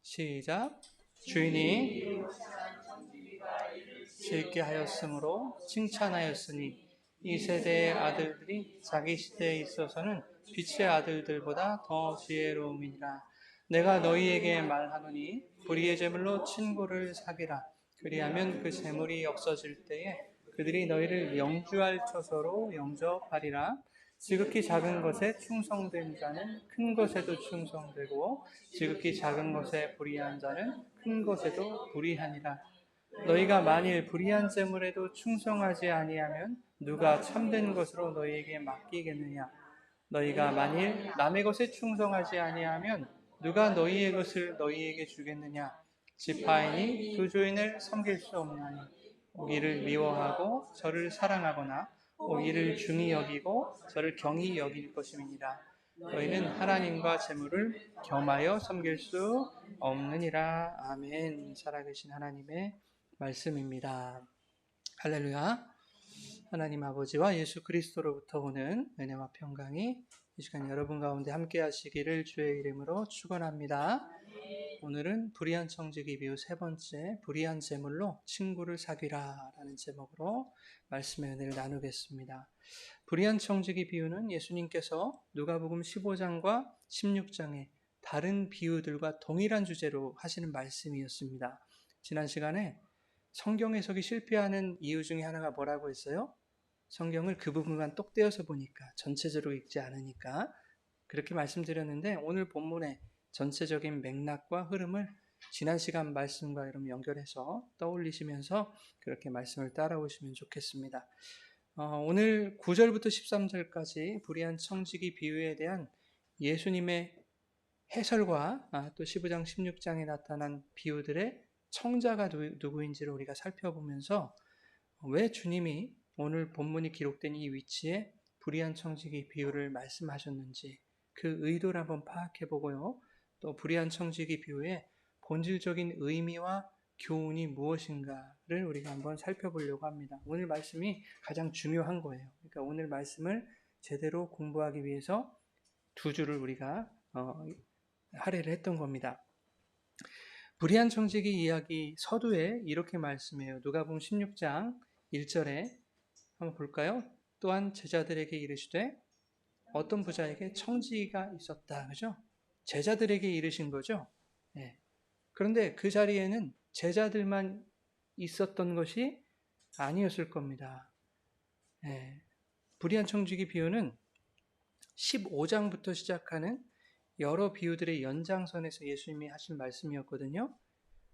시작. 주인이 즐게 하였으므로 칭찬하였으니 이 세대의 아들들이 자기 시대에 있어서는 빛의 아들들보다 더 지혜로움이니라. 내가 너희에게 말하노니 불의의 제물로 친구를 사귀라. 그리하면 그 제물이 없어질 때에 그들이 너희를 영주할 처소로 영접하리라. 지극히 작은 것에 충성된 자는 큰 것에도 충성되고 지극히 작은 것에 불의한 자는 큰 것에도 불의하니라. 너희가 만일 불의한 제물에도 충성하지 아니하면 누가 참된 것으로 너희에게 맡기겠느냐? 너희가 만일 남의 것에 충성하지 아니하면 누가 너희의 것을 너희에게 주겠느냐? 지파인이 두 주인을 섬길 수 없나니 오기를 미워하고 저를 사랑하거나 오기를 중히 여기고 저를 경히 여길 것임이니라. 너희는 하나님과 재물을 겸하여 섬길 수 없느니라. 아멘. 살아계신 하나님의 말씀입니다. 할렐루야. 하나님 아버지와 예수 그리스도로부터 오는 은혜와 평강이 이 시간 여러분 가운데 함께 하시기를 주의 이름으로 축원합니다. 오늘은 불의한 청지기 비유 세 번째, 불의한 제물로 친구를 사귀라 라는 제목으로 말씀의 은혜를 나누겠습니다. 불의한 청지기 비유는 예수님께서 누가복음 15장과 16장의 다른 비유들과 동일한 주제로 하시는 말씀이었습니다. 지난 시간에 성경 해석이 실패하는 이유 중에 하나가 뭐라고 했어요? 성경을 그 부분만 똑 떼어서 보니까 전체적으로 읽지 않으니까 그렇게 말씀드렸는데 오늘 본문의 전체적인 맥락과 흐름을 지난 시간 말씀과 여러분 연결해서 떠올리시면서 그렇게 말씀을 따라오시면 좋겠습니다. 오늘 9절부터 13절까지 불의한 청지기 비유에 대한 예수님의 해설과 또 15장 16장에 나타난 비유들의 청자가 누구인지를 우리가 살펴보면서 왜 주님이 오늘 본문이 기록된 이 위치에 불의한 청지기 비유를 말씀하셨는지 그 의도를 한번 파악해보고요. 또 불의한 청지기 비유의 본질적인 의미와 교훈이 무엇인가를 우리가 한번 살펴보려고 합니다. 오늘 말씀이 가장 중요한 거예요. 그러니까 오늘 말씀을 제대로 공부하기 위해서 두 주를 우리가 할애를 했던 겁니다. 불의한 청지기 이야기 서두에 이렇게 말씀해요. 누가복음 16장 1절에 한번 볼까요? 또한 제자들에게 이르시되 어떤 부자에게 청지기가 있었다. 그죠? 제자들에게 이르신 거죠. 네. 그런데 그 자리에는 제자들만 있었던 것이 아니었을 겁니다. 네. 불의한 청지기 비유는 15장부터 시작하는 여러 비유들의 연장선에서 예수님이 하신 말씀이었거든요.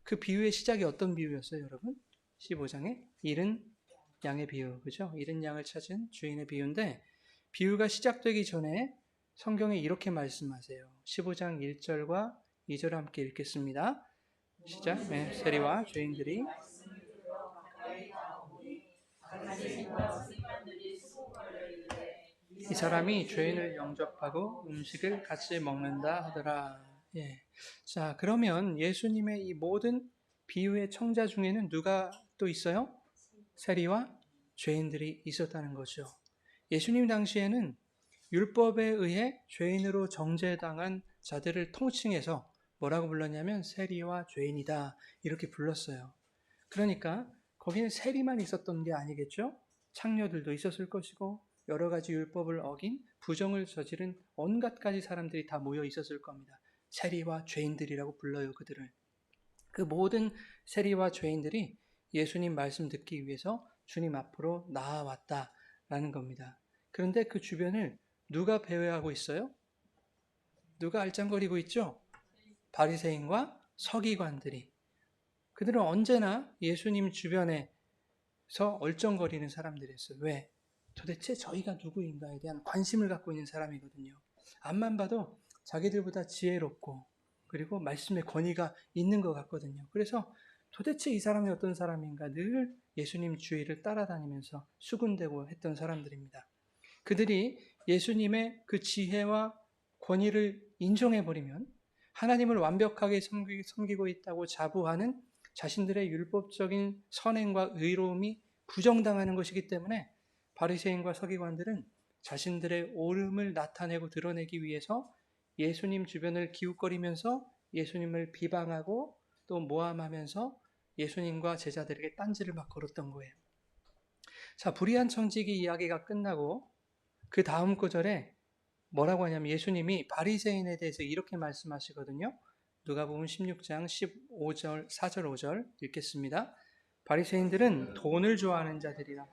그 비유의 시작이 어떤 비유였어요, 여러분? 15장에 잃은 양의 비유, 그죠? 잃은 양을 찾은 주인의 비유인데 비유가 시작되기 전에 성경에 이렇게 말씀하세요. 15장 1절과 2절 함께 읽겠습니다. 시작. 네, 세리와 죄인들이 이 사람이 죄인을 영접하고 음식을 같이 먹는다 하더라. 예. 자, 그러면 예수님의 이 모든 비유의 청자 중에는 누가 또 있어요? 세리와 죄인들이 있었다는 거죠. 예수님 당시에는 율법에 의해 죄인으로 정죄당한 자들을 통칭해서 뭐라고 불렀냐면 세리와 죄인이다 이렇게 불렀어요. 그러니까 거기는 세리만 있었던 게 아니겠죠? 창녀들도 있었을 것이고 여러 가지 율법을 어긴 부정을 저지른 온갖 가지 사람들이 다 모여 있었을 겁니다. 세리와 죄인들이라고 불러요, 그들을. 그 모든 세리와 죄인들이 예수님 말씀 듣기 위해서 주님 앞으로 나아왔다라는 겁니다. 그런데 그 주변을 누가 배회하고 있어요? 누가 알짱거리고 있죠? 바리새인과 서기관들이. 그들은 언제나 예수님 주변에서 얼쩡거리는 사람들이었어요. 왜? 도대체 저희가 누구인가에 대한 관심을 갖고 있는 사람이거든요. 앞만 봐도 자기들보다 지혜롭고 그리고 말씀의 권위가 있는 것 같거든요. 그래서 도대체 이 사람이 어떤 사람인가 늘 예수님 주위를 따라다니면서 수군대고 했던 사람들입니다. 그들이 예수님의 그 지혜와 권위를 인정해버리면 하나님을 완벽하게 섬기고 있다고 자부하는 자신들의 율법적인 선행과 의로움이 부정당하는 것이기 때문에 바리새인과 서기관들은 자신들의 옳음을 나타내고 드러내기 위해서 예수님 주변을 기웃거리면서 예수님을 비방하고 또 모함하면서 예수님과 제자들에게 딴지를 막 걸었던 거예요. 자, 불의한 청지기 이야기가 끝나고 그 다음 구절에 뭐라고 하냐면 예수님이 바리새인에 대해서 이렇게 말씀하시거든요. 누가복음 16장 15절 4절 5절 읽겠습니다. 바리새인들은 돈을 좋아하는 자들이라.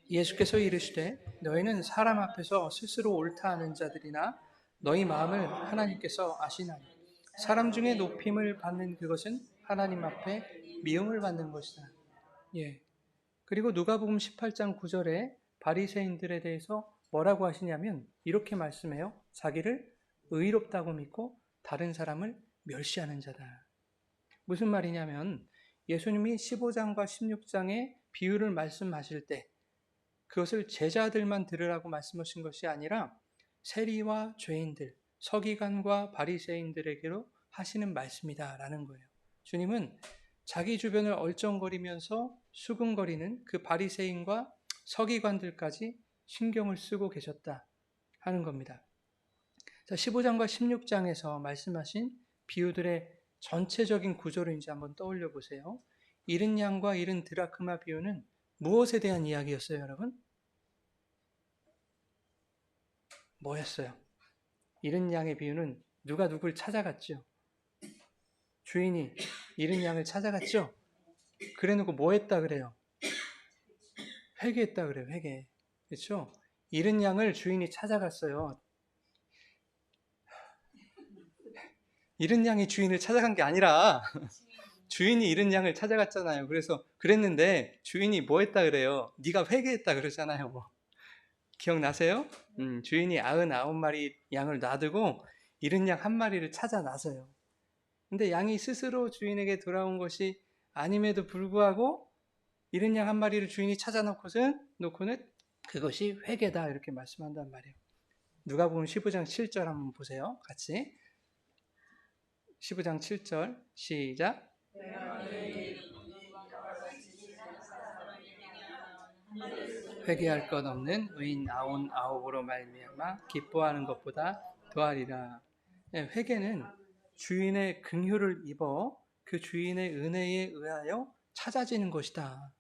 예수께서 이르시되 너희는 사람 앞에서 스스로 옳다 하는 자들이나 너희 마음을 하나님께서 아시나니 사람 중에 높임을 받는 그것은 하나님 앞에 미움을 받는 것이다. 예. 그리고 누가복음 18장 9절에 바리새인들에 대해서 뭐라고 하시냐면 이렇게 말씀해요. 자기를 의롭다고 믿고 다른 사람을 멸시하는 자다. 무슨 말이냐면 예수님이 15장과 16장의 비유를 말씀하실 때 그것을 제자들만 들으라고 말씀하신 것이 아니라 세리와 죄인들, 서기관과 바리새인들에게로 하시는 말씀이다라는 거예요. 주님은 자기 주변을 얼쩡거리면서 수군거리는 그 바리새인과 서기관들까지 신경을 쓰고 계셨다 하는 겁니다. 자, 15장과 16장에서 말씀하신 비유들의 전체적인 구조를 이제 한번 떠올려 보세요. 잃은 양과 잃은 드라크마 비유는 무엇에 대한 이야기였어요, 여러분? 뭐였어요? 잃은 양의 비유는 누가 누굴 찾아갔죠? 주인이 잃은 양을 찾아갔죠? 그래 놓고 뭐 했다 그래요? 회개했다 그래요, 회개. 그렇죠? 잃은 양을 주인이 찾아갔어요. 잃은 양이 주인을 찾아간 게 아니라 주인이 잃은 양을 찾아갔잖아요. 그래서 그랬는데 주인이 뭐 했다 그래요? 네가 회개했다 그러잖아요. 기억나세요? 주인이 99마리 양을 놔두고 잃은 양 한 마리를 찾아 나서요. 근데 양이 스스로 주인에게 돌아온 것이 아님에도 불구하고 잃은 양 한 마리를 주인이 찾아놓고는 그것이 회개다 이렇게 말씀한단 말이에요. 누가복음 15장 7절 한번 보세요. 같이 15장 7절 시작. 회개할 것 없는 의인 99으로 말미암아 기뻐하는 것보다 더하리라. 회개는 주인의 긍휼을 입어 그 주인의 은혜에 의하여 찾아지는 것이다.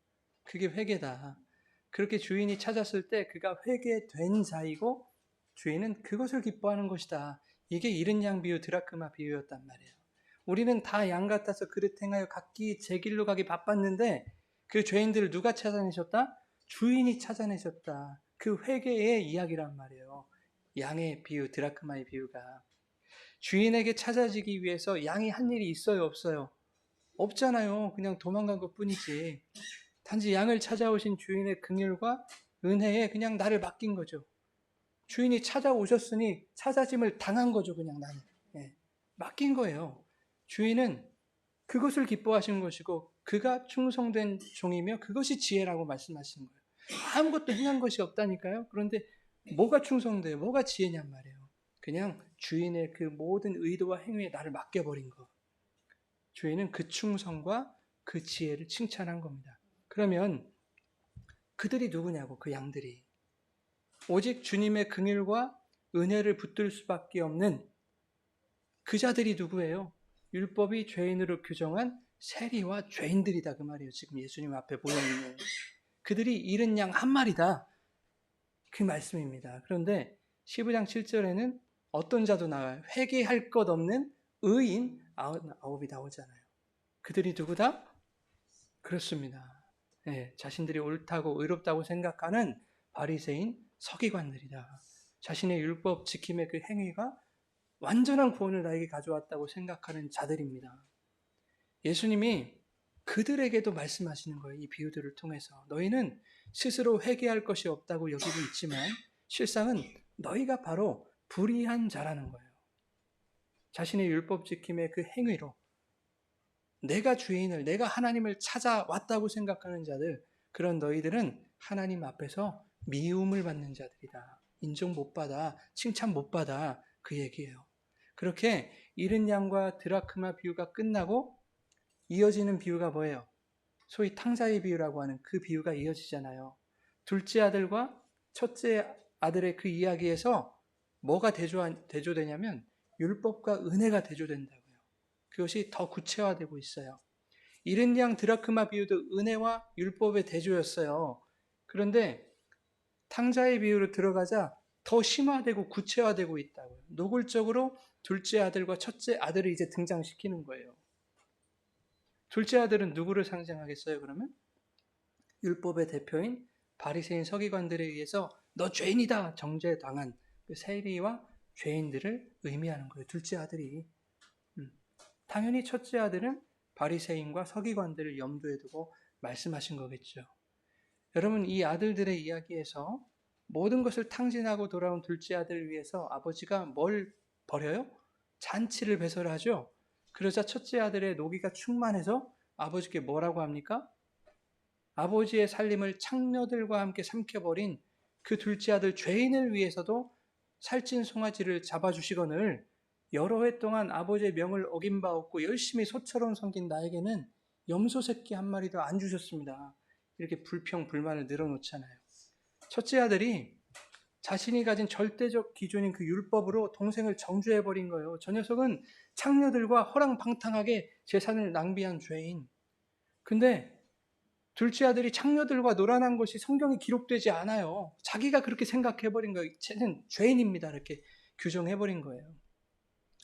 그게 회개다. 그렇게 주인이 찾았을 때 그가 회개된 자이고 주인은 그것을 기뻐하는 것이다. 이게 잃은 양 비유, 드라크마 비유였단 말이에요. 우리는 다 양 같아서 그릇 행하여 각기 제 길로 가기 바빴는데 그 죄인들을 누가 찾아내셨다? 주인이 찾아내셨다. 그 회개의 이야기란 말이에요. 양의 비유, 드라크마의 비유가. 주인에게 찾아지기 위해서 양이 한 일이 있어요, 없어요? 없잖아요. 그냥 도망간 것 뿐이지. 단지 양을 찾아오신 주인의 긍휼과 은혜에 그냥 나를 맡긴 거죠. 주인이 찾아오셨으니 찾아짐을 당한 거죠, 그냥 나는. 예, 맡긴 거예요. 주인은 그것을 기뻐하시는 것이고 그가 충성된 종이며 그것이 지혜라고 말씀하시는 거예요. 아무것도 행한 것이 없다니까요. 그런데 뭐가 충성돼요? 뭐가 지혜냔 말이에요. 그냥 주인의 그 모든 의도와 행위에 나를 맡겨버린 거. 주인은 그 충성과 그 지혜를 칭찬한 겁니다. 그러면 그들이 누구냐고, 그 양들이. 오직 주님의 긍휼과 은혜를 붙들 수밖에 없는 그 자들이 누구예요? 율법이 죄인으로 규정한 세리와 죄인들이다 그 말이에요. 지금 예수님 앞에 보여있는 그들이 잃은 양 한 마리다 그 말씀입니다. 그런데 15장 7절에는 어떤 자도 나와요? 회개할 것 없는 의인 아홉이 나오잖아요. 그들이 누구다? 그렇습니다. 네, 자신들이 옳다고 의롭다고 생각하는 바리새인 서기관들이다. 자신의 율법 지킴의 그 행위가 완전한 구원을 나에게 가져왔다고 생각하는 자들입니다. 예수님이 그들에게도 말씀하시는 거예요. 이 비유들을 통해서. 너희는 스스로 회개할 것이 없다고 여기고 있지만 실상은 너희가 바로 불의한 자라는 거예요. 자신의 율법 지킴의 그 행위로 내가 주인을, 내가 하나님을 찾아왔다고 생각하는 자들, 그런 너희들은 하나님 앞에서 미움을 받는 자들이다. 인정 못 받아, 칭찬 못 받아, 그 얘기예요. 그렇게 잃은 양과 드라크마 비유가 끝나고 이어지는 비유가 뭐예요? 소위 탕자의 비유라고 하는 그 비유가 이어지잖아요. 둘째 아들과 첫째 아들의 그 이야기에서 뭐가 대조되냐면 율법과 은혜가 대조된다고요. 그것이 더 구체화되고 있어요. 이른 양 드라크마 비유도 은혜와 율법의 대조였어요. 그런데 탕자의 비유로 들어가자 더 심화되고 구체화되고 있다고요. 노골적으로 둘째 아들과 첫째 아들을 이제 등장시키는 거예요. 둘째 아들은 누구를 상징하겠어요, 그러면? 율법의 대표인 바리새인 서기관들에 의해서 너 죄인이다 정죄당한 그 세리와 죄인들을 의미하는 거예요. 둘째 아들이. 당연히 첫째 아들은 바리새인과 서기관들을 염두에 두고 말씀하신 거겠죠. 여러분, 이 아들들의 이야기에서 모든 것을 탕진하고 돌아온 둘째 아들을 위해서 아버지가 뭘 벌여요? 잔치를 배설하죠. 그러자 첫째 아들의 노기가 충만해서 아버지께 뭐라고 합니까? 아버지의 살림을 창녀들과 함께 삼켜버린 그 둘째 아들 죄인을 위해서도 살찐 송아지를 잡아주시거늘 여러 해 동안 아버지의 명을 어긴 바 없고 열심히 소처럼 섬긴 나에게는 염소 새끼 한 마리도 안 주셨습니다. 이렇게 불평, 불만을 늘어놓잖아요. 첫째 아들이 자신이 가진 절대적 기준인 그 율법으로 동생을 정죄해버린 거예요. 저 녀석은 창녀들과 허랑방탕하게 재산을 낭비한 죄인. 근데 둘째 아들이 창녀들과 놀아난 것이 성경에 기록되지 않아요. 자기가 그렇게 생각해버린 거예요. 쟤는 죄인입니다. 이렇게 규정해버린 거예요.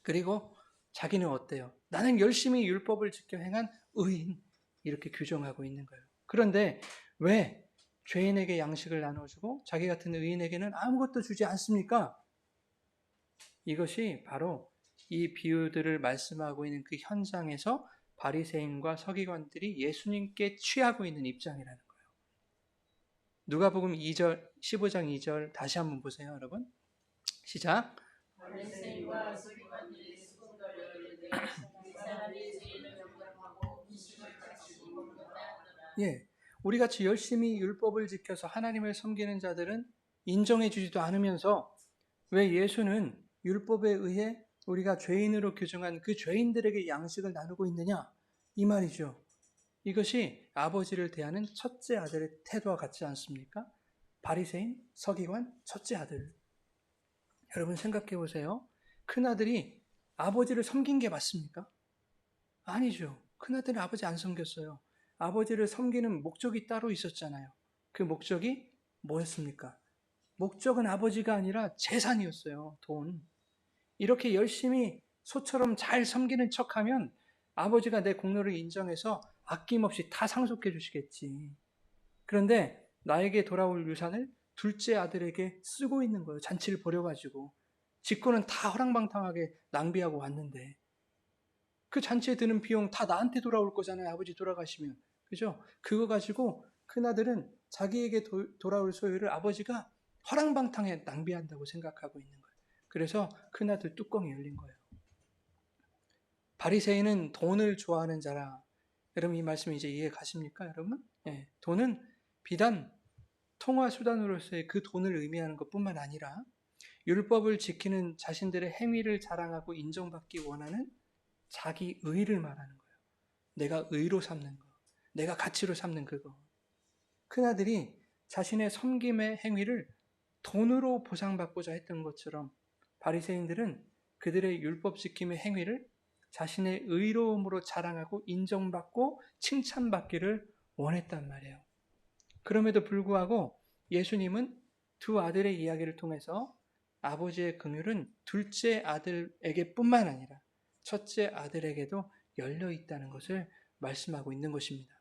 그리고 자기는 어때요? 나는 열심히 율법을 지켜 행한 의인. 이렇게 규정하고 있는 거예요. 그런데 왜 죄인에게 양식을 나눠주고 자기 같은 의인에게는 아무것도 주지 않습니까? 이것이 바로 이 비유들을 말씀하고 있는 그 현장에서 바리새인과 서기관들이 예수님께 취하고 있는 입장이라는 거예요. 누가복음 2절, 15장 2절 다시 한번 보세요, 여러분. 시작. 바리새인과 서기관들이 수군거려 이르되 이 사람이 죄인을 영접하고 음식을 같이 먹는다. 예, 우리 같이 열심히 율법을 지켜서 하나님을 섬기는 자들은 인정해 주지도 않으면서 왜 예수는 율법에 의해 우리가 죄인으로 규정한 그 죄인들에게 양식을 나누고 있느냐? 이 말이죠. 이것이 아버지를 대하는 첫째 아들의 태도와 같지 않습니까? 바리새인, 서기관, 첫째 아들. 여러분 생각해 보세요. 큰아들이 아버지를 섬긴 게 맞습니까? 아니죠. 큰아들은 아버지 안 섬겼어요. 아버지를 섬기는 목적이 따로 있었잖아요. 그 목적이 뭐였습니까? 목적은 아버지가 아니라 재산이었어요. 돈. 이렇게 열심히 소처럼 잘 섬기는 척하면 아버지가 내 공로를 인정해서 아낌없이 다 상속해 주시겠지. 그런데 나에게 돌아올 유산을 둘째 아들에게 쓰고 있는 거예요. 잔치를 벌여가지고. 직권은 다 허랑방탕하게 낭비하고 왔는데 그 잔치에 드는 비용 다 나한테 돌아올 거잖아요. 아버지 돌아가시면. 그죠? 그거 가지고 큰아들은 자기에게 돌아올 소유를 아버지가 허랑방탕에 낭비한다고 생각하고 있는 거예요. 그래서 큰아들 뚜껑이 열린 거예요. 바리새인은 돈을 좋아하는 자라. 여러분 이 말씀 이제 이해 가십니까, 여러분? 예, 돈은 비단 통화 수단으로서의 그 돈을 의미하는 것뿐만 아니라 율법을 지키는 자신들의 행위를 자랑하고 인정받기 원하는 자기 의를 말하는 거예요. 내가 의로 삼는 거, 내가 가치로 삼는 그거. 큰아들이 자신의 섬김의 행위를 돈으로 보상받고자 했던 것처럼 바리새인들은 그들의 율법 지킴의 행위를 자신의 의로움으로 자랑하고 인정받고 칭찬받기를 원했단 말이에요. 그럼에도 불구하고 예수님은 두 아들의 이야기를 통해서 아버지의 긍휼은 둘째 아들에게뿐만 아니라 첫째 아들에게도 열려 있다는 것을 말씀하고 있는 것입니다.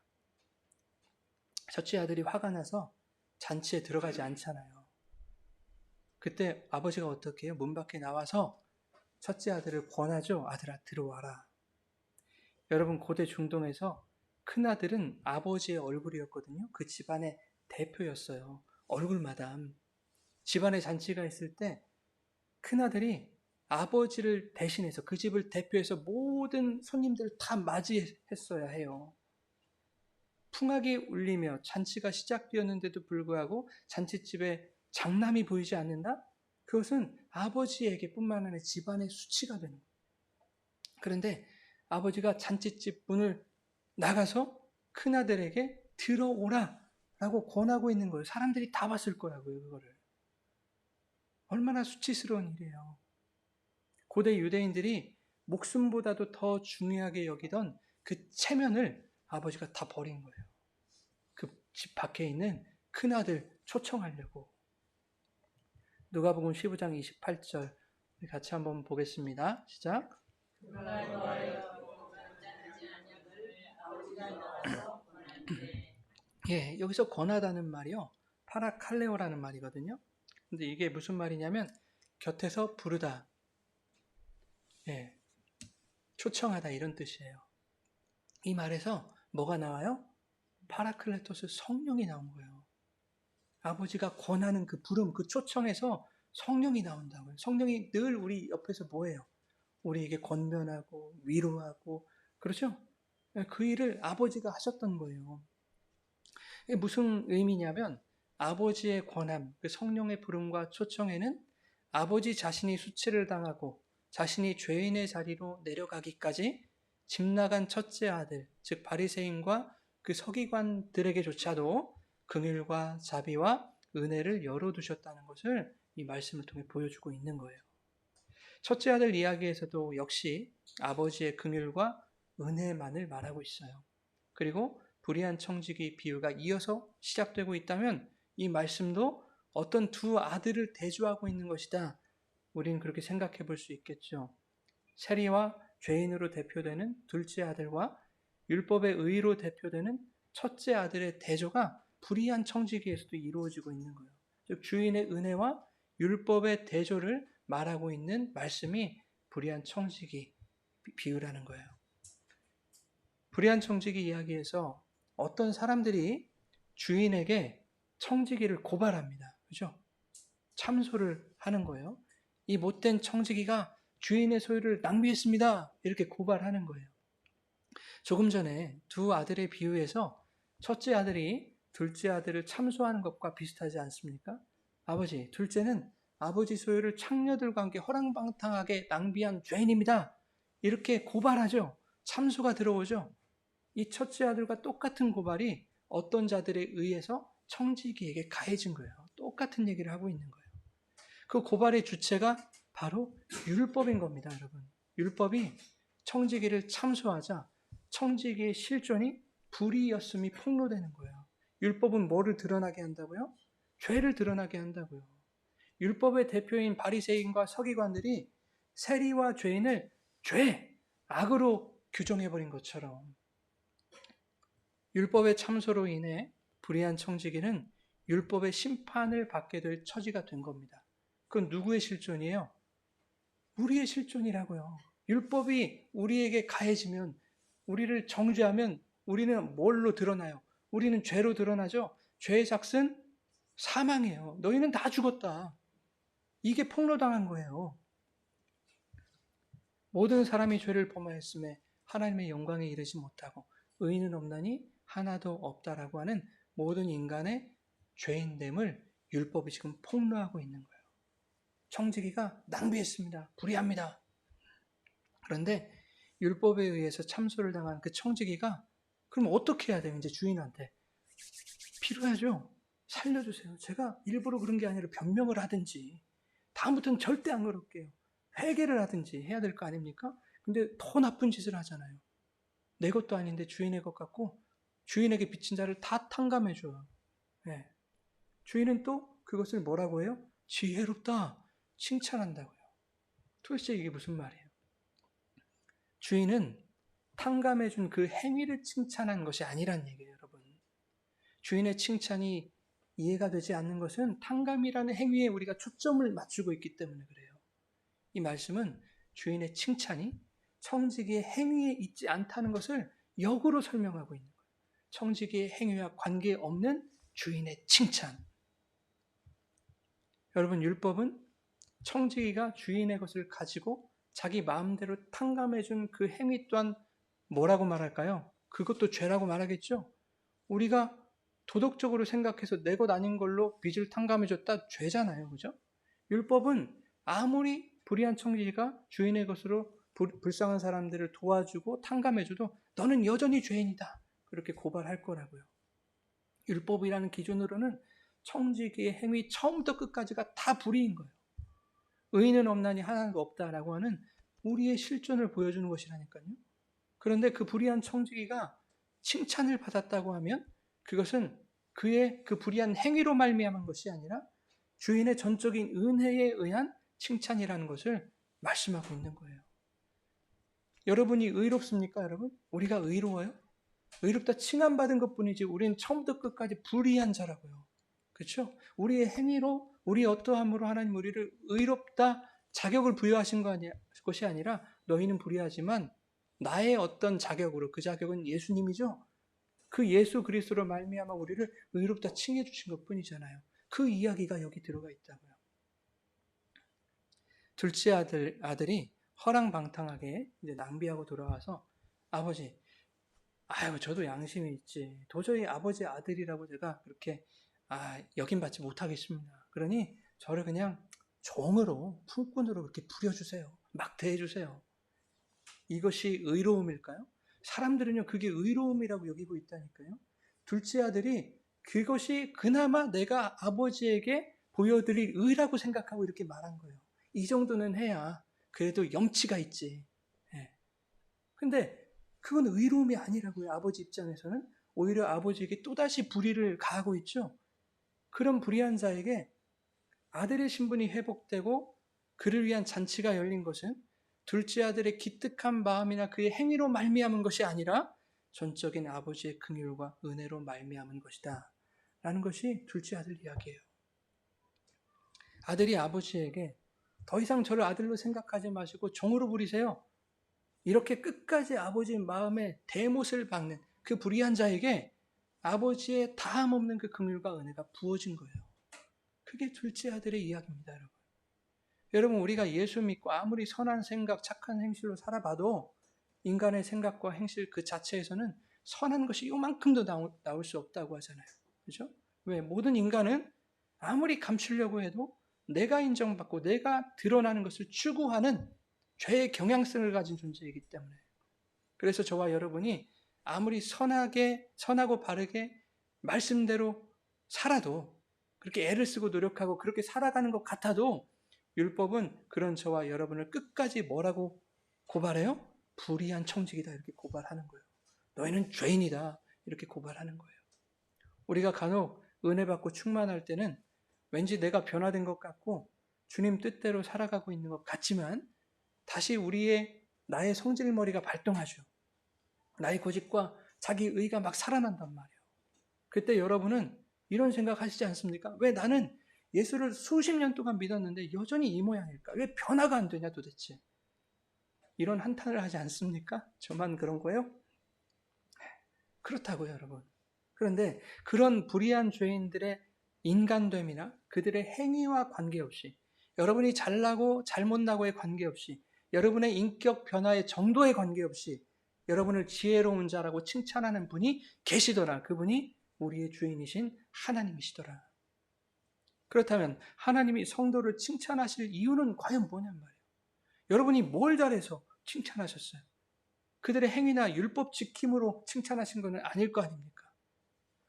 첫째 아들이 화가 나서 잔치에 들어가지 않잖아요. 그때 아버지가 어떻게 해요? 문 밖에 나와서 첫째 아들을 권하죠. 아들아 들어와라. 여러분 고대 중동에서 큰아들은 아버지의 얼굴이었거든요. 그 집안의 대표였어요. 얼굴마담. 집안에 잔치가 있을 때 큰아들이 아버지를 대신해서 그 집을 대표해서 모든 손님들을 다 맞이했어야 해요. 풍악이 울리며 잔치가 시작되었는데도 불구하고 잔치집에 장남이 보이지 않는다? 그것은 아버지에게 뿐만 아니라 집안의 수치가 되는 거예요. 그런데 아버지가 잔치집 문을 나가서 큰아들에게 들어오라 라고 권하고 있는 거예요. 사람들이 다 봤을 거라고요, 그거를. 얼마나 수치스러운 일이에요. 고대 유대인들이 목숨보다도 더 중요하게 여기던 그 체면을 아버지가 다 버린 거예요. 그 집 밖에 있는 큰아들 초청하려고. 누가복음 15장 28절 같이 한번 보겠습니다. 시작. 예, 여기서 권하다는 말이요, 파라칼레오라는 말이거든요. 근데 이게 무슨 말이냐면 곁에서 부르다, 예, 초청하다 이런 뜻이에요. 이 말에서 뭐가 나와요? 파라클레토스, 성령이 나온 거예요. 아버지가 권하는 그 부름, 그 초청에서 성령이 나온다고요. 성령이 늘 우리 옆에서 뭐예요? 우리에게 권면하고 위로하고, 그렇죠? 그 일을 아버지가 하셨던 거예요. 이게 무슨 의미냐면 아버지의 권함, 그 성령의 부름과 초청에는 아버지 자신이 수치를 당하고 자신이 죄인의 자리로 내려가기까지 집 나간 첫째 아들, 즉 바리새인과 그 서기관들에게조차도 긍휼과 자비와 은혜를 열어두셨다는 것을 이 말씀을 통해 보여주고 있는 거예요. 첫째 아들 이야기에서도 역시 아버지의 긍휼과 은혜만을 말하고 있어요. 그리고 불의한 청지기 비유가 이어서 시작되고 있다면 이 말씀도 어떤 두 아들을 대조하고 있는 것이다. 우리는 그렇게 생각해 볼 수 있겠죠. 세리와 죄인으로 대표되는 둘째 아들과 율법의 의로 대표되는 첫째 아들의 대조가 불의한 청지기에서도 이루어지고 있는 거예요. 즉 주인의 은혜와 율법의 대조를 말하고 있는 말씀이 불의한 청지기 비유라는 거예요. 불의한 청지기 이야기에서 어떤 사람들이 주인에게 청지기를 고발합니다. 그죠? 참소를 하는 거예요. 이 못된 청지기가 주인의 소유를 낭비했습니다. 이렇게 고발하는 거예요. 조금 전에 두 아들의 비유에서 첫째 아들이 둘째 아들을 참소하는 것과 비슷하지 않습니까? 아버지, 둘째는 아버지 소유를 창녀들과 함께 허랑방탕하게 낭비한 죄인입니다. 이렇게 고발하죠. 참소가 들어오죠. 이 첫째 아들과 똑같은 고발이 어떤 자들에 의해서 청지기에게 가해진 거예요. 똑같은 얘기를 하고 있는 거예요. 그 고발의 주체가 바로 율법인 겁니다, 여러분. 율법이 청지기를 참소하자 청지기의 실존이 불의였음이 폭로되는 거예요. 율법은 뭐를 드러나게 한다고요? 죄를 드러나게 한다고요. 율법의 대표인 바리새인과 서기관들이 세리와 죄인을 악으로 규정해버린 것처럼 율법의 참소로 인해 불의한 청지기는 율법의 심판을 받게 될 처지가 된 겁니다. 그건 누구의 실존이에요? 우리의 실존이라고요. 율법이 우리에게 가해지면, 우리를 정죄하면 우리는 뭘로 드러나요? 우리는 죄로 드러나죠. 죄의 삭은 사망이에요. 너희는 다 죽었다. 이게 폭로당한 거예요. 모든 사람이 죄를 범하였음에 하나님의 영광에 이르지 못하고 의인은 없나니 하나도 없다라고 하는 모든 인간의 죄인됨을 율법이 지금 폭로하고 있는 거예요. 청지기가 낭비했습니다. 불의합니다. 그런데 율법에 의해서 참소를 당한 그 청지기가 그럼 어떻게 해야 돼요? 이제 주인한테 필요하죠. 살려주세요. 제가 일부러 그런 게 아니라 변명을 하든지 다음부터는 절대 안 그럴게요. 회개를 하든지 해야 될 거 아닙니까? 근데 더 나쁜 짓을 하잖아요. 내 것도 아닌데 주인의 것 같고 주인에게 빚진 자를 다 탕감해줘요. 네. 주인은 또 그것을 뭐라고 해요? 지혜롭다. 칭찬한다고요. 도대체 이게 무슨 말이에요? 주인은 탕감해준 그 행위를 칭찬한 것이 아니란 얘기예요, 여러분. 주인의 칭찬이 이해가 되지 않는 것은 탕감이라는 행위에 우리가 초점을 맞추고 있기 때문에 그래요. 이 말씀은 주인의 칭찬이 청지기의 행위에 있지 않다는 것을 역으로 설명하고 있는 거예요. 청지기의 행위와 관계없는 주인의 칭찬. 여러분, 율법은 청지기가 주인의 것을 가지고 자기 마음대로 탕감해준 그 행위 또한 뭐라고 말할까요? 그것도 죄라고 말하겠죠? 우리가 도덕적으로 생각해서 내 것 아닌 걸로 빚을 탕감해줬다 죄잖아요. 그죠? 율법은 아무리 불의한 청지기가 주인의 것으로 불쌍한 사람들을 도와주고 탕감해줘도 너는 여전히 죄인이다. 그렇게 고발할 거라고요. 율법이라는 기준으로는 청지기의 행위 처음부터 끝까지가 다 불의인 거예요. 의인은 없나니 하나도 없다라고 하는 우리의 실존을 보여주는 것이라니까요. 그런데 그 불의한 청지기가 칭찬을 받았다고 하면 그것은 그의 그 불의한 행위로 말미암은 것이 아니라 주인의 전적인 은혜에 의한 칭찬이라는 것을 말씀하고 있는 거예요. 여러분이 의롭습니까, 여러분? 우리가 의로워요? 의롭다 칭함받은 것뿐이지 우리는 처음부터 끝까지 불의한 자라고요. 그렇죠? 우리의 행위로, 우리 어떠함으로 하나님 우리를 의롭다 자격을 부여하신 것이 아니라 너희는 불의하지만 나의 어떤 자격으로, 그 자격은 예수님이죠. 그 예수 그리스도로 말미암아 우리를 의롭다 칭해 주신 것뿐이잖아요. 그 이야기가 여기 들어가 있다고요. 둘째 아들이 허랑방탕하게 이제 낭비하고 돌아와서 아버지, 아유 저도 양심이 있지. 도저히 아버지 아들이라고 제가 그렇게 여김받지 못하겠습니다. 그러니 저를 그냥 종으로 품꾼으로 그렇게 부려주세요. 막 대해주세요. 이것이 의로움일까요? 사람들은요 그게 의로움이라고 여기고 있다니까요. 둘째 아들이 그것이 그나마 내가 아버지에게 보여드릴 의라고 생각하고 이렇게 말한 거예요. 이 정도는 해야 그래도 염치가 있지. 예. 근데 그건 의로움이 아니라고요. 아버지 입장에서는 오히려 아버지에게 또다시 불의를 가하고 있죠. 그런 불의한 자에게 아들의 신분이 회복되고 그를 위한 잔치가 열린 것은 둘째 아들의 기특한 마음이나 그의 행위로 말미암은 것이 아니라 전적인 아버지의 긍휼과 은혜로 말미암은 것이다 라는 것이 둘째 아들 이야기예요. 아들이 아버지에게 더 이상 저를 아들로 생각하지 마시고 종으로 부리세요. 이렇게 끝까지 아버지의 마음에 대못을 박는 그 불의한 자에게 아버지의 다함없는 그 긍휼과 은혜가 부어진 거예요. 그게 둘째 아들의 이야기입니다, 여러분. 여러분, 우리가 예수 믿고 아무리 선한 생각, 착한 행실로 살아봐도 인간의 생각과 행실 그 자체에서는 선한 것이 요만큼도 나올 수 없다고 하잖아요. 그죠? 왜? 모든 인간은 아무리 감추려고 해도 내가 인정받고 내가 드러나는 것을 추구하는 죄의 경향성을 가진 존재이기 때문에. 그래서 저와 여러분이 아무리 선하고 바르게 말씀대로 살아도 그렇게 애를 쓰고 노력하고 그렇게 살아가는 것 같아도 율법은 그런 저와 여러분을 끝까지 뭐라고 고발해요? 불의한 청지기다 이렇게 고발하는 거예요. 너희는 죄인이다 이렇게 고발하는 거예요. 우리가 간혹 은혜 받고 충만할 때는 왠지 내가 변화된 것 같고 주님 뜻대로 살아가고 있는 것 같지만 다시 나의 성질머리가 발동하죠. 나의 고집과 자기 의가 막 살아난단 말이에요. 그때 여러분은 이런 생각 하시지 않습니까? 왜 나는 예수를 수십 년 동안 믿었는데 여전히 이 모양일까? 왜 변화가 안 되냐 도대체? 이런 한탄을 하지 않습니까? 저만 그런 거예요? 그렇다고요, 여러분. 그런데 그런 불의한 죄인들의 인간됨이나 그들의 행위와 관계없이 여러분이 잘나고 잘못나고에 관계없이 여러분의 인격 변화의 정도에 관계없이 여러분을 지혜로운 자라고 칭찬하는 분이 계시더라. 그분이 우리의 주인이신 하나님이시더라. 그렇다면 하나님이 성도를 칭찬하실 이유는 과연 뭐냔 말이에요. 여러분이 뭘 잘해서 칭찬하셨어요? 그들의 행위나 율법 지킴으로 칭찬하신 것은 아닐 거 아닙니까?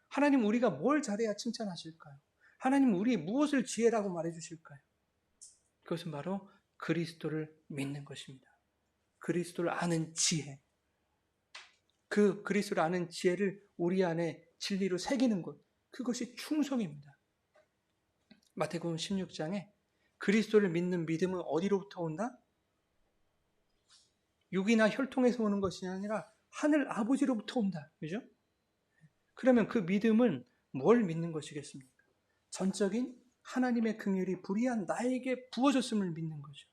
하나님 우리가 뭘 잘해야 칭찬하실까요? 하나님 우리 무엇을 지혜라고 말해주실까요? 그것은 바로 그리스도를 믿는 것입니다. 그리스도를 아는 지혜. 그 그리스도를 아는 지혜를 우리 안에 진리로 새기는 것. 그것이 충성입니다. 마태복음 16장에 그리스도를 믿는 믿음은 어디로부터 온다? 육이나 혈통에서 오는 것이 아니라 하늘 아버지로부터 온다. 그죠? 그러면 그 믿음은 뭘 믿는 것이겠습니까? 전적인 하나님의 긍휼이 불의한 나에게 부어졌음을 믿는 거죠.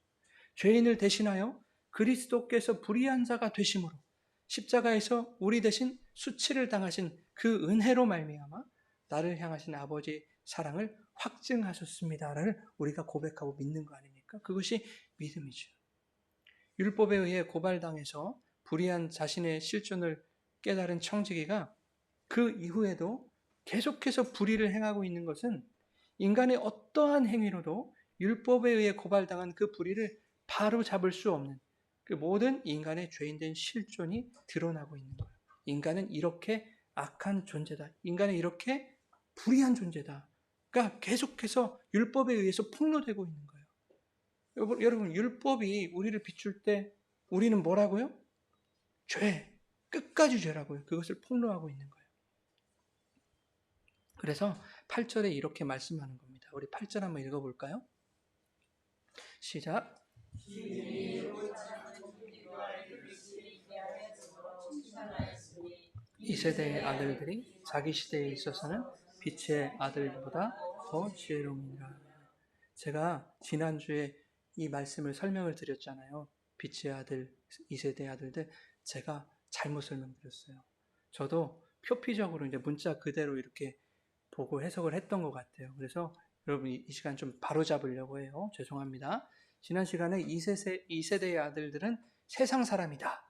죄인을 대신하여 그리스도께서 불의한 자가 되심으로 십자가에서 우리 대신 수치를 당하신 그 은혜로 말미암아 나를 향하신 아버지의 사랑을 확증하셨습니다를 우리가 고백하고 믿는 거 아닙니까? 그것이 믿음이죠. 율법에 의해 고발당해서 불의한 자신의 실존을 깨달은 청지기가 그 이후에도 계속해서 불의를 행하고 있는 것은 인간의 어떠한 행위로도 율법에 의해 고발당한 그 불의를 바로 잡을 수 없는 그 모든 인간의 죄인된 실존이 드러나고 있는 거예요. 인간은 이렇게 악한 존재다. 인간은 이렇게 불의한 존재다. 그러니까 계속해서 율법에 의해서 폭로되고 있는 거예요. 여러분, 율법이 우리를 비출 때 우리는 뭐라고요? 죄, 끝까지 죄라고요. 그것을 폭로하고 있는 거예요. 그래서 8절에 이렇게 말씀하는 겁니다. 우리 8절 한번 읽어볼까요? 시작. 이 세대의 아들들이 자기 시대에 있어서는 빛의 아들보다 더 지혜로우니라. 제가 지난주에 이 말씀을 설명을 드렸잖아요. 빛의 아들, 이 세대의 아들들, 제가 잘못 설명드렸어요. 저도 표피적으로 이제 문자 그대로 이렇게 보고 해석을 했던 것 같아요. 그래서 여러분 이 시간 좀 바로 잡으려고 해요. 죄송합니다. 지난 시간에 이 세대의 아들들은 세상 사람이다.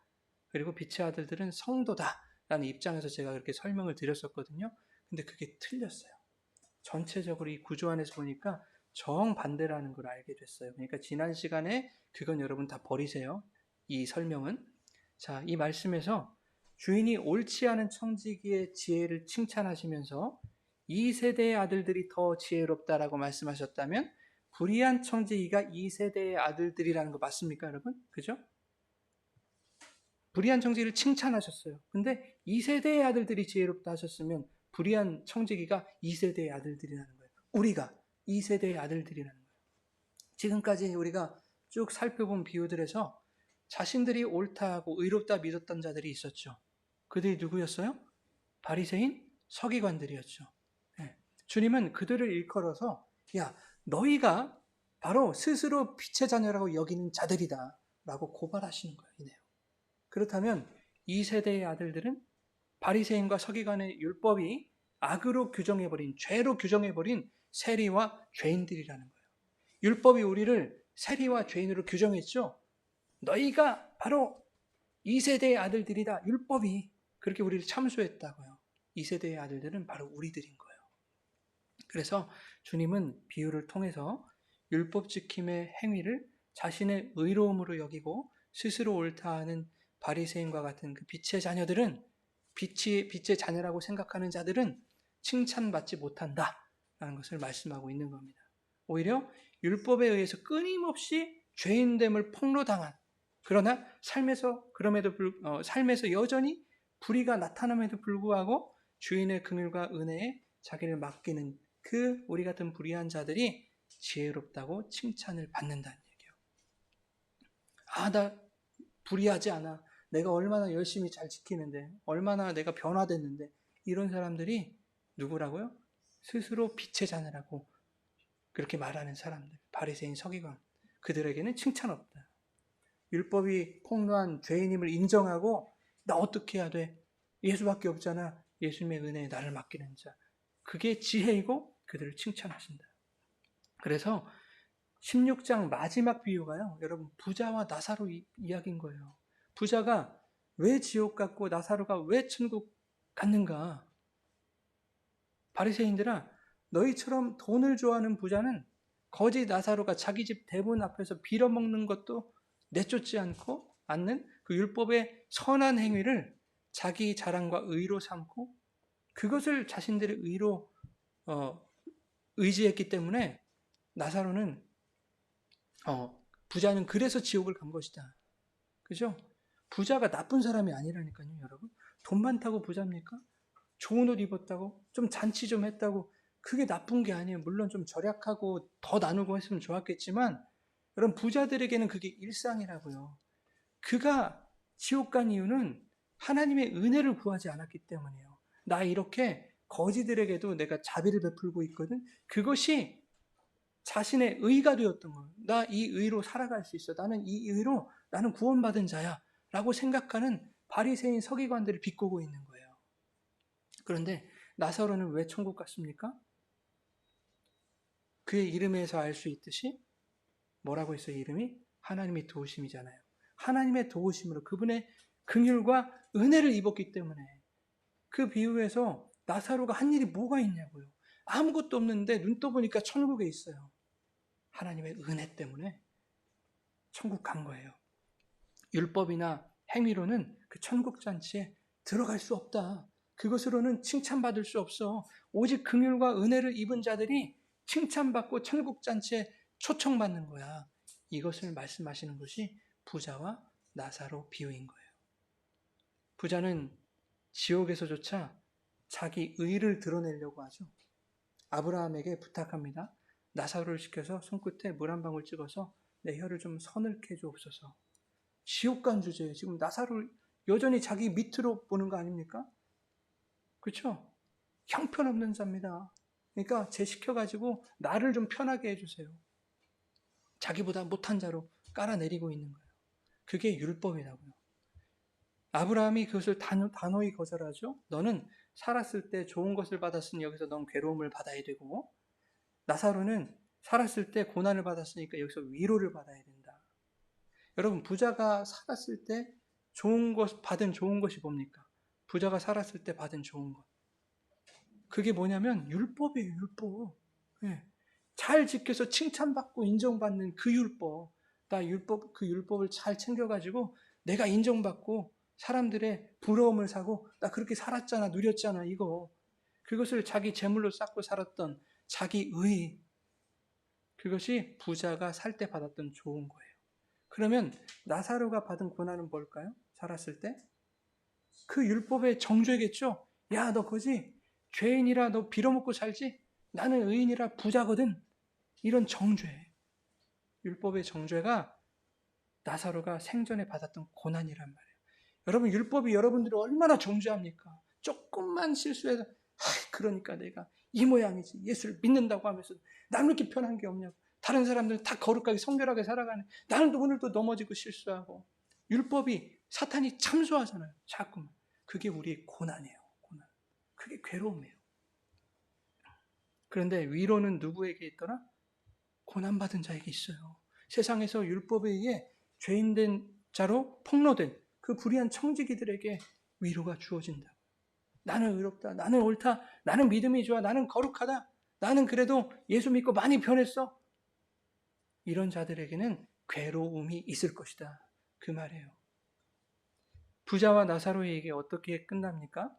그리고 빛의 아들들은 성도다. 라는 입장에서 제가 그렇게 설명을 드렸었거든요. 근데 그게 틀렸어요. 전체적으로 이 구조 안에서 보니까 정반대라는 걸 알게 됐어요. 그러니까 지난 시간에 그건 여러분 다 버리세요. 이 설명은. 자, 이 말씀에서 주인이 옳지 않은 청지기의 지혜를 칭찬하시면서 이 세대의 아들들이 더 지혜롭다라고 말씀하셨다면 불의한 청지기가 이 세대의 아들들이라는 거 맞습니까, 여러분? 그죠? 불의한 청지기를 칭찬하셨어요. 근데 이 세대의 아들들이 지혜롭다 하셨으면 불의한 청지기가 이 세대의 아들들이라는 거예요. 우리가 이 세대의 아들들이라는 거예요. 지금까지 우리가 쭉 살펴본 비유들에서 자신들이 옳다 하고 의롭다 믿었던 자들이 있었죠. 그들이 누구였어요? 바리새인, 서기관들이었죠. 네. 주님은 그들을 일컬어서 야, 너희가 바로 스스로 빛의 자녀라고 여기는 자들이다 라고 고발하시는 거예요. 이 내용. 그렇다면 이 세대의 아들들은 바리새인과 서기관의 율법이 악으로 규정해버린, 죄로 규정해버린 세리와 죄인들이라는 거예요. 율법이 우리를 세리와 죄인으로 규정했죠. 너희가 바로 이 세대의 아들들이다. 율법이 그렇게 우리를 참수했다고요. 이 세대의 아들들은 바로 우리들인 거예요. 그래서 주님은 비유를 통해서 율법 지킴의 행위를 자신의 의로움으로 여기고 스스로 옳다 하는 바리새인과 같은 그 빛의 자녀들은 빛의 자녀라고 생각하는 자들은 칭찬받지 못한다라는 것을 말씀하고 있는 겁니다. 오히려 율법에 의해서 끊임없이 죄인됨을 폭로당한 그러나 삶에서 여전히 불의가 나타남에도 불구하고 주인의 긍휼과 은혜에 자기를 맡기는 그 우리 같은 불의한 자들이 지혜롭다고 칭찬을 받는다는 얘기예요. 나 불의하지 않아. 내가 얼마나 열심히 잘 지키는데, 얼마나 내가 변화됐는데, 이런 사람들이 누구라고요? 스스로 빛의 자녀라고 그렇게 말하는 사람들, 바리새인 서기관, 그들에게는 칭찬 없다. 율법이 폭로한 죄인임을 인정하고 나 어떻게 해야 돼? 예수밖에 없잖아. 예수님의 은혜에 나를 맡기는 자. 그게 지혜이고 그들을 칭찬하신다. 그래서 16장 마지막 비유가요. 여러분 부자와 나사로 이야기인 거예요. 부자가 왜 지옥 갔고 나사로가 왜 천국 갔는가? 바리새인들아, 너희처럼 돈을 좋아하는 부자는 거지 나사로가 자기 집 대문 앞에서 빌어먹는 것도 내쫓지 않는 그 율법의 선한 행위를 자기 자랑과 의로 삼고 그것을 자신들의 의로 의지했기 때문에 나사로는 부자는 그래서 지옥을 간 것이다. 그죠? 부자가 나쁜 사람이 아니라니까요, 여러분. 돈 많다고 부자입니까? 좋은 옷 입었다고? 좀 잔치 좀 했다고? 그게 나쁜 게 아니에요. 물론 좀 절약하고 더 나누고 했으면 좋았겠지만 여러분 부자들에게는 그게 일상이라고요. 그가 지옥 간 이유는 하나님의 은혜를 구하지 않았기 때문이에요. 나 이렇게 거지들에게도 내가 자비를 베풀고 있거든. 그것이 자신의 의가 되었던 거예요. 나 이 의로 살아갈 수 있어. 나는 이 의로 나는 구원받은 자야. 라고 생각하는 바리새인 서기관들을 비꼬고 있는 거예요. 그런데 나사로는 왜 천국 갔습니까? 그의 이름에서 알 수 있듯이 뭐라고 했어요? 이름이? 하나님의 도우심이잖아요. 하나님의 도우심으로 그분의 긍휼과 은혜를 입었기 때문에 그 비유에서 나사로가 한 일이 뭐가 있냐고요. 아무것도 없는데 눈 떠보니까 천국에 있어요. 하나님의 은혜 때문에 천국 간 거예요. 율법이나 행위로는 그 천국 잔치에 들어갈 수 없다. 그것으로는 칭찬받을 수 없어. 오직 긍휼과 은혜를 입은 자들이 칭찬받고 천국 잔치에 초청받는 거야. 이것을 말씀하시는 것이 부자와 나사로 비유인 거예요. 부자는 지옥에서조차 자기 의를 드러내려고 하죠. 아브라함에게 부탁합니다. 나사로를 시켜서 손끝에 물 한 방울 찍어서 내 혀를 좀 서늘케 해주옵소서. 지옥 간 주제에 지금 나사로를 여전히 자기 밑으로 보는 거 아닙니까? 그렇죠? 형편없는 자입니다. 그러니까 제 시켜가지고 나를 좀 편하게 해주세요. 자기보다 못한 자로 깔아내리고 있는 거예요. 그게 율법이라고요. 아브라함이 그것을 단호히 거절하죠. 너는 살았을 때 좋은 것을 받았으니 여기서 넌 괴로움을 받아야 되고, 나사로는 살았을 때 고난을 받았으니까 여기서 위로를 받아야 된다. 여러분, 부자가 살았을 때 받은 좋은 것이 뭡니까? 부자가 살았을 때 받은 좋은 것. 그게 뭐냐면 율법이에요, 율법. 예. 잘 지켜서 칭찬받고 인정받는 그 율법. 그 율법을 잘 챙겨가지고 내가 인정받고 사람들의 부러움을 사고 나 그렇게 살았잖아, 누렸잖아, 이거. 그것을 자기 재물로 쌓고 살았던 자기 의. 그것이 부자가 살 때 받았던 좋은 거예요. 그러면 나사로가 받은 고난은 뭘까요? 살았을 때? 그 율법의 정죄겠죠? 야, 너 거지? 죄인이라 너 빌어먹고 살지? 나는 의인이라 부자거든. 이런 정죄. 율법의 정죄가 나사로가 생전에 받았던 고난이란 말이에요. 여러분, 율법이 여러분들을 얼마나 정죄합니까? 조금만 실수해서 그러니까 내가 이 모양이지. 예수를 믿는다고 하면서 나는 이렇게 편한 게 없냐고. 다른 사람들은 다 거룩하게 성결하게 살아가네. 나는 오늘도 넘어지고 실수하고. 율법이 사탄이 참소하잖아요. 자꾸만. 그게 우리의 고난이에요. 고난. 그게 괴로움이에요. 그런데 위로는 누구에게 있더라? 고난받은 자에게 있어요. 세상에서 율법에 의해 죄인된 자로 폭로된 그 불의한 청지기들에게 위로가 주어진다. 나는 의롭다. 나는 옳다. 나는 믿음이 좋아. 나는 거룩하다. 나는 그래도 예수 믿고 많이 변했어. 이런 자들에게는 괴로움이 있을 것이다. 그 말이에요. 부자와 나사로의 얘기 어떻게 끝납니까?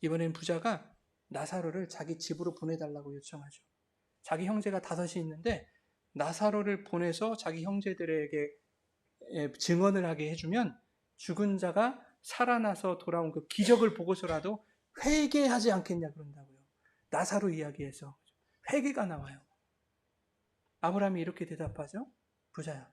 이번엔 부자가 나사로를 자기 집으로 보내달라고 요청하죠. 자기 형제가 5이 있는데 나사로를 보내서 자기 형제들에게 증언을 하게 해주면 죽은 자가 살아나서 돌아온 그 기적을 보고서라도 회개하지 않겠냐 그런다고요. 나사로 이야기에서 회개가 나와요. 아브라함이 이렇게 대답하죠. 부자야,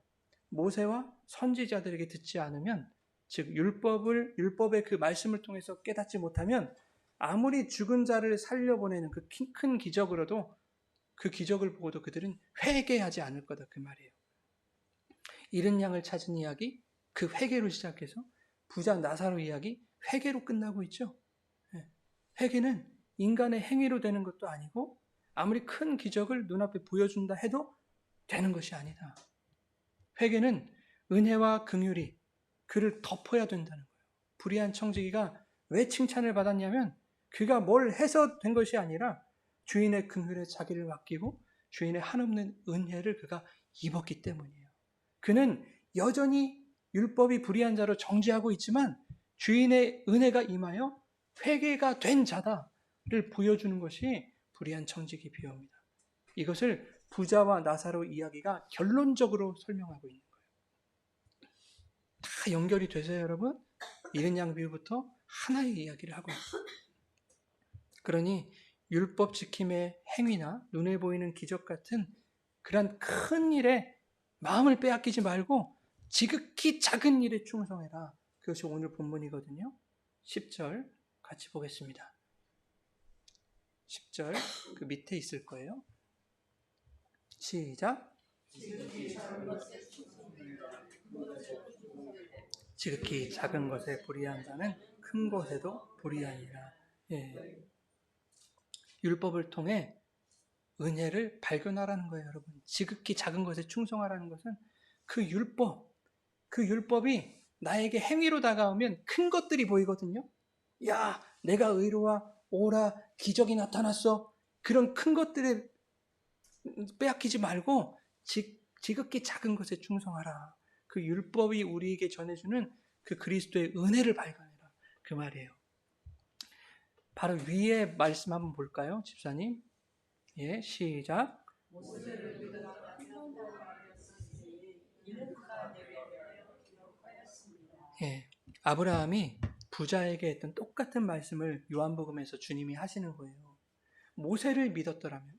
모세와 선지자들에게 듣지 않으면, 즉 율법의 그 말씀을 통해서 깨닫지 못하면 아무리 죽은 자를 살려보내는 그 큰 기적으로도 그 기적을 보고도 그들은 회개하지 않을 거다 그 말이에요. 잃은 양을 찾은 이야기, 그 회개로 시작해서 부자 나사로 이야기, 회개로 끝나고 있죠. 회개는 인간의 행위로 되는 것도 아니고 아무리 큰 기적을 눈앞에 보여준다 해도 되는 것이 아니다. 회개는 은혜와 긍휼이 그를 덮어야 된다는 거예요. 불의한 청지기가 왜 칭찬을 받았냐면 그가 뭘 해서 된 것이 아니라 주인의 긍휼에 자기를 맡기고 주인의 한없는 은혜를 그가 입었기 때문이에요. 그는 여전히 율법이 불의한 자로 정죄하고 있지만 주인의 은혜가 임하여 회개가 된 자다를 보여주는 것이 불의한 청지기 비유입니다. 이것을 부자와 나사로 이야기가 결론적으로 설명하고 있는 거예요. 다 연결이 되세요, 여러분? 잃은 양 비유부터 하나의 이야기를 하고 있어요. 그러니 율법 지킴의 행위나 눈에 보이는 기적 같은 그런 큰 일에 마음을 빼앗기지 말고 지극히 작은 일에 충성해라. 그것이 오늘 본문이거든요. 10절 같이 보겠습니다. 10절 그 밑에 있을 거예요. 시작. 지극히 작은 것에 불의한 자는 큰 것에도 불의하니라. 예. 율법을 통해 은혜를 발견하라는 거예요, 여러분. 지극히 작은 것에 충성하라는 것은 그 율법이 나에게 행위로 다가오면 큰 것들이 보이거든요. 야, 내가 의로와 오라, 기적이 나타났어. 그런 큰 것들에 빼앗기지 말고 지극히 작은 것에 충성하라. 그 율법이 우리에게 전해주는 그 그리스도의 은혜를 발견해라. 그 말이에요. 바로 위에 말씀 한번 볼까요, 집사님? 예, 시작. 예, 아브라함이 부자에게 했던 똑같은 말씀을 요한복음에서 주님이 하시는 거예요. 모세를 믿었더라면,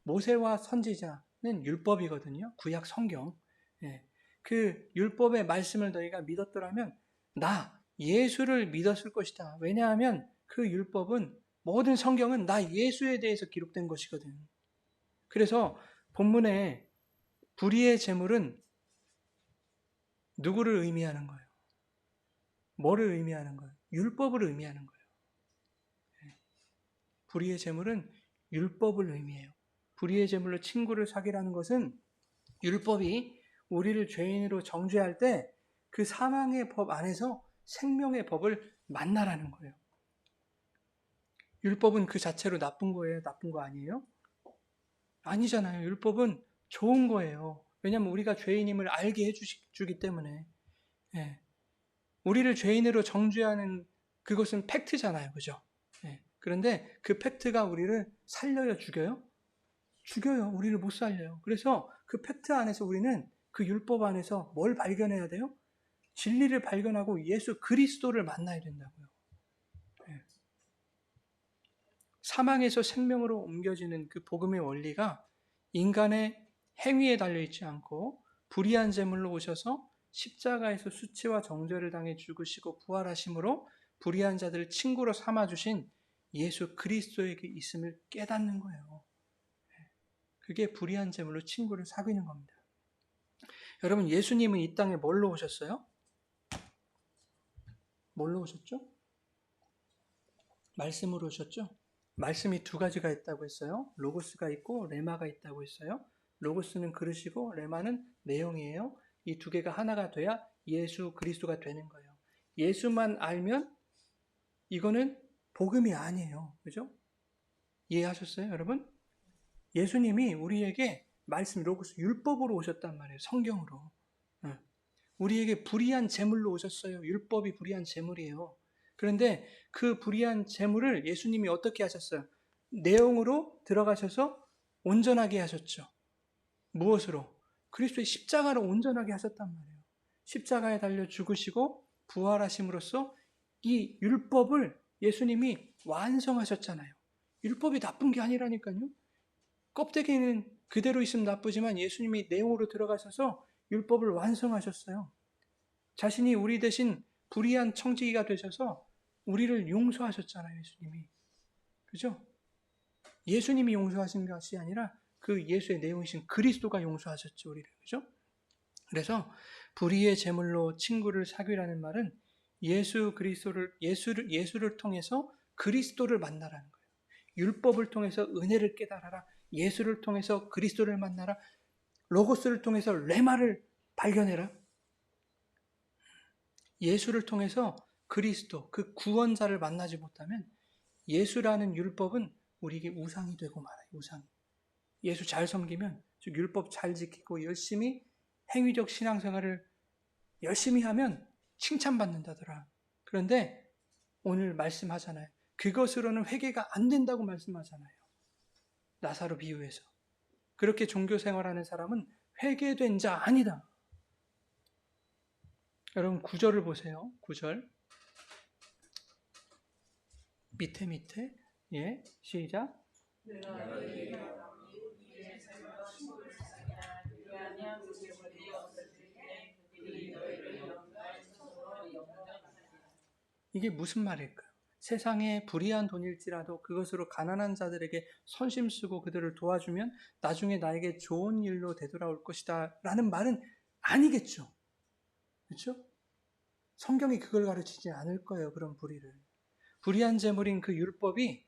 모세와 선지자는 율법이거든요. 구약 성경. 예, 그 율법의 말씀을 너희가 믿었더라면 나 예수를 믿었을 것이다. 왜냐하면 그 율법은, 모든 성경은 나 예수에 대해서 기록된 것이거든. 그래서 본문에 불의의 제물은 누구를 의미하는 거예요? 뭐를 의미하는 거예요? 율법을 의미하는 거예요. 불의의 제물은 율법을 의미해요. 불의의 제물로 친구를 사귀라는 것은 율법이 우리를 죄인으로 정죄할 때 그 사망의 법 안에서 생명의 법을 만나라는 거예요. 율법은 그 자체로 나쁜 거예요? 나쁜 거 아니에요? 아니잖아요. 율법은 좋은 거예요. 왜냐하면 우리가 죄인임을 알게 해주기 때문에. 예. 우리를 죄인으로 정죄하는 그것은 팩트잖아요. 그죠? 예. 그런데 그 팩트가 우리를 살려요? 죽여요? 죽여요. 우리를 못 살려요. 그래서 그 팩트 안에서 우리는, 그 율법 안에서 뭘 발견해야 돼요? 진리를 발견하고 예수 그리스도를 만나야 된다고요. 예. 사망에서 생명으로 옮겨지는 그 복음의 원리가 인간의 행위에 달려있지 않고 불의한 제물로 오셔서 십자가에서 수치와 정죄를 당해 죽으시고 부활하심으로 불의한 자들을 친구로 삼아주신 예수 그리스도에게 있음을 깨닫는 거예요. 그게 불의한 제물로 친구를 사귀는 겁니다. 여러분, 예수님은 이 땅에 뭘로 오셨어요? 뭘로 오셨죠? 말씀으로 오셨죠? 말씀이 두 가지가 있다고 했어요. 로고스가 있고 레마가 있다고 했어요. 로고스는 그릇이고 레마는 내용이에요. 이 두 개가 하나가 돼야 예수 그리스도가 되는 거예요. 예수만 알면 이거는 복음이 아니에요. 그죠? 이해하셨어요, 여러분? 예수님이 우리에게 말씀, 로고스, 율법으로 오셨단 말이에요. 성경으로. 우리에게 불의한 제물로 오셨어요. 율법이 불의한 제물이에요. 그런데 그 불의한 제물을 예수님이 어떻게 하셨어요? 내용으로 들어가셔서 온전하게 하셨죠. 무엇으로? 그리스도의 십자가로 온전하게 하셨단 말이에요. 십자가에 달려 죽으시고 부활하심으로써 이 율법을 예수님이 완성하셨잖아요. 율법이 나쁜 게 아니라니까요. 껍데기는 그대로 있으면 나쁘지만 예수님이 내용으로 들어가셔서 율법을 완성하셨어요. 자신이 우리 대신 불의한 청지기가 되셔서 우리를 용서하셨잖아요, 예수님이. 그죠? 예수님이 용서하신 것이 아니라 그 예수의 내용이신 그리스도가 용서하셨죠, 우리를. 그죠? 그래서 불의의 제물로 친구를 사귀라는 말은 예수를 통해서 그리스도를 만나라는 거예요. 율법을 통해서 은혜를 깨달아라. 예수를 통해서 그리스도를 만나라. 로고스를 통해서 레마를 발견해라. 예수를 통해서 그리스도, 그 구원자를 만나지 못하면 예수라는 율법은 우리에게 우상이 되고 말아요. 우상이. 예수 잘 섬기면, 즉 율법 잘 지키고 열심히 행위적 신앙생활을 열심히 하면 칭찬받는다더라. 그런데 오늘 말씀하잖아요. 그것으로는 회개가 안 된다고 말씀하잖아요. 나사로 비유해서. 그렇게 종교 생활하는 사람은 회개된 자 아니다. 여러분 9절을 보세요. 9절. 밑에. 예, 시작. 이게 무슨 말일까요? 세상에 불의한 돈일지라도 그것으로 가난한 자들에게 선심 쓰고 그들을 도와주면 나중에 나에게 좋은 일로 되돌아올 것이다 라는 말은 아니겠죠. 그렇죠? 성경이 그걸 가르치지 않을 거예요. 그런 불의를. 불의한 제물인 그 율법이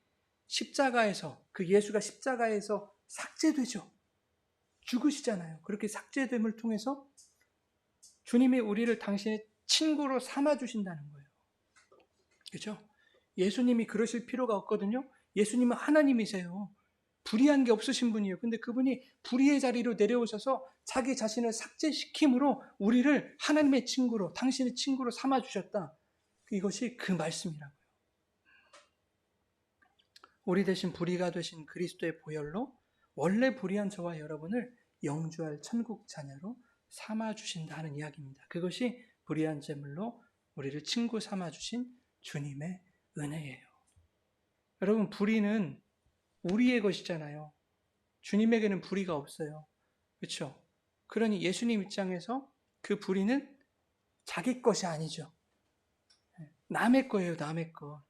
십자가에서, 그 예수가 십자가에서 삭제되죠. 죽으시잖아요. 그렇게 삭제됨을 통해서 주님이 우리를 당신의 친구로 삼아주신다는 거예요. 그렇죠? 예수님이 그러실 필요가 없거든요. 예수님은 하나님이세요. 불의한 게 없으신 분이에요. 근데 그분이 불의의 자리로 내려오셔서 자기 자신을 삭제시킴으로 우리를 하나님의 친구로, 당신의 친구로 삼아주셨다. 이것이 그 말씀이라고요. 우리 대신 불의가 되신 그리스도의 보혈로 원래 불의한 저와 여러분을 영주할 천국 자녀로 삼아주신다는 이야기입니다. 그것이 불의한 제물로 우리를 친구 삼아주신 주님의 은혜예요. 여러분, 불의는 우리의 것이잖아요. 주님에게는 불의가 없어요. 그렇죠? 그러니 예수님 입장에서 그 불의는 자기 것이 아니죠. 남의 거예요, 남의 것.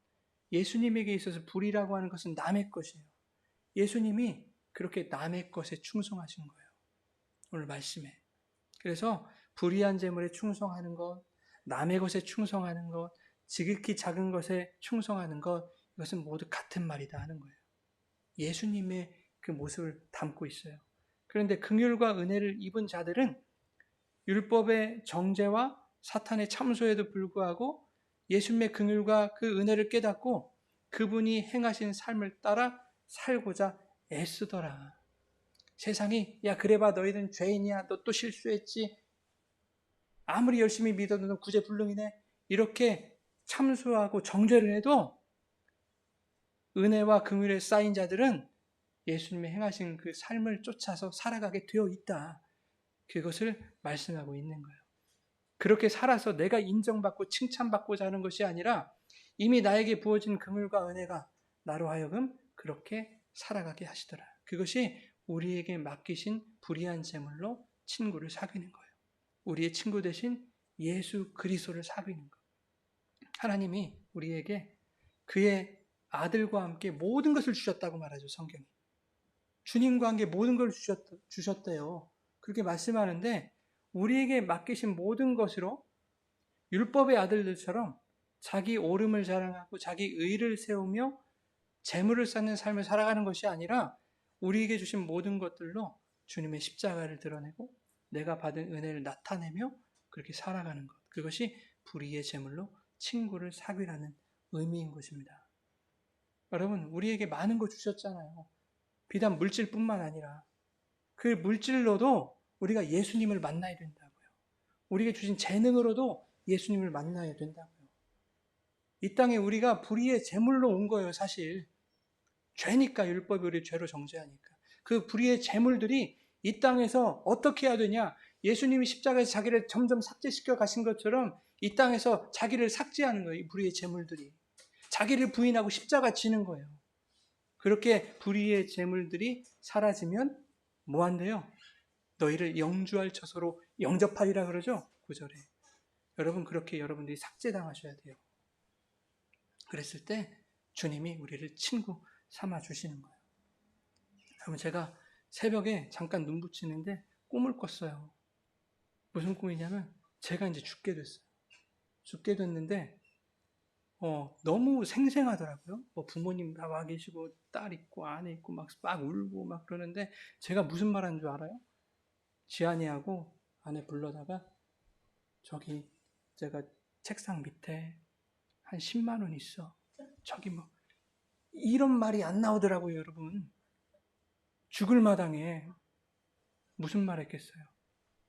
예수님에게 있어서 불의라고 하는 것은 남의 것이에요. 예수님이 그렇게 남의 것에 충성하신 거예요. 오늘 말씀에. 그래서 불의한 제물에 충성하는 것, 남의 것에 충성하는 것, 지극히 작은 것에 충성하는 것, 이것은 모두 같은 말이다 하는 거예요. 예수님의 그 모습을 담고 있어요. 그런데 긍휼과 은혜를 입은 자들은 율법의 정죄와 사탄의 참소에도 불구하고 예수님의 긍휼과 그 은혜를 깨닫고 그분이 행하신 삶을 따라 살고자 애쓰더라. 세상이 야 그래봐 너희는 죄인이야, 너 또 실수했지, 아무리 열심히 믿어도 너 구제불능이네, 이렇게 참소하고 정죄를 해도 은혜와 긍휼에 쌓인 자들은 예수님이 행하신 그 삶을 쫓아서 살아가게 되어 있다. 그것을 말씀하고 있는 거예요. 그렇게 살아서 내가 인정받고 칭찬받고자 하는 것이 아니라 이미 나에게 부어진 긍휼과 은혜가 나로 하여금 그렇게 살아가게 하시더라. 그것이 우리에게 맡기신 불의한 제물로 친구를 사귀는 거예요. 우리의 친구 대신 예수 그리스도를 사귀는 거예요. 하나님이 우리에게 그의 아들과 함께 모든 것을 주셨다고 말하죠, 성경이. 주님과 함께 모든 걸 주셨대요. 그렇게 말씀하는데 우리에게 맡기신 모든 것으로 율법의 아들들처럼 자기 옳음을 자랑하고 자기 의를 세우며 재물을 쌓는 삶을 살아가는 것이 아니라 우리에게 주신 모든 것들로 주님의 십자가를 드러내고 내가 받은 은혜를 나타내며 그렇게 살아가는 것. 그것이 불의의 제물로 친구를 사귀라는 의미인 것입니다. 여러분, 우리에게 많은 거 주셨잖아요. 비단 물질뿐만 아니라 그 물질로도 우리가 예수님을 만나야 된다고요. 우리에게 주신 재능으로도 예수님을 만나야 된다고요. 이 땅에 우리가 불의의 제물로 온 거예요, 사실. 죄니까, 율법이 우리를 죄로 정죄하니까. 그 불의의 제물들이 이 땅에서 어떻게 해야 되냐? 예수님이 십자가에서 자기를 점점 삭제시켜 가신 것처럼 이 땅에서 자기를 삭제하는 거예요, 이 불의의 제물들이. 자기를 부인하고 십자가 지는 거예요. 그렇게 불의의 제물들이 사라지면 뭐 한대요? 너희를 영주할 처소로 영접하리라 그러죠? 9절에. 여러분, 그렇게 여러분들이 삭제당하셔야 돼요. 그랬을 때 주님이 우리를 친구 삼아 주시는 거예요. 여러분, 제가 새벽에 잠깐 눈 붙이는데 꿈을 꿨어요. 무슨 꿈이냐면 제가 이제 죽게 됐어요. 죽게 됐는데 너무 생생하더라고요. 부모님 다 와 계시고 딸 있고 아내 있고 막 울고 막 그러는데 제가 무슨 말 하는 줄 알아요? 지안이하고 아내 불러다가 저기 제가 책상 밑에 한 10만 원 있어. 저기 뭐 이런 말이 안 나오더라고요, 여러분. 죽을 마당에 무슨 말 했겠어요?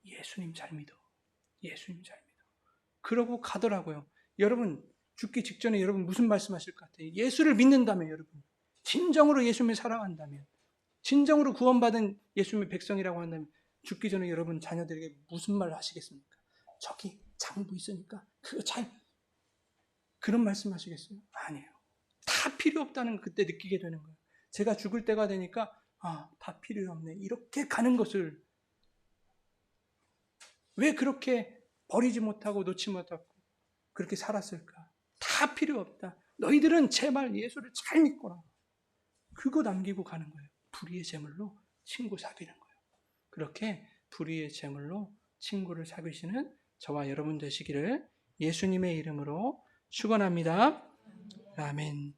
예수님 잘 믿어. 예수님 잘 믿어. 그러고 가더라고요. 여러분, 죽기 직전에 여러분 무슨 말씀하실 것 같아요? 예수를 믿는다면, 여러분. 진정으로 예수님을 사랑한다면, 진정으로 구원받은 예수님의 백성이라고 한다면 죽기 전에 여러분 자녀들에게 무슨 말을 하시겠습니까? 저기 장부 있으니까 그거 잘, 그런 말씀 하시겠어요? 아니에요. 다 필요 없다는 걸 그때 느끼게 되는 거예요. 제가 죽을 때가 되니까 다 필요 없네. 이렇게 가는 것을 왜 그렇게 버리지 못하고 놓지 못하고 그렇게 살았을까? 다 필요 없다. 너희들은 제발 예수를 잘 믿거라. 그거 남기고 가는 거예요. 불의의 제물로 친구 사귀는 거예요. 그렇게 불의의 제물로 친구를 사귀시는 저와 여러분 되시기를 예수님의 이름으로 축원합니다. 아멘.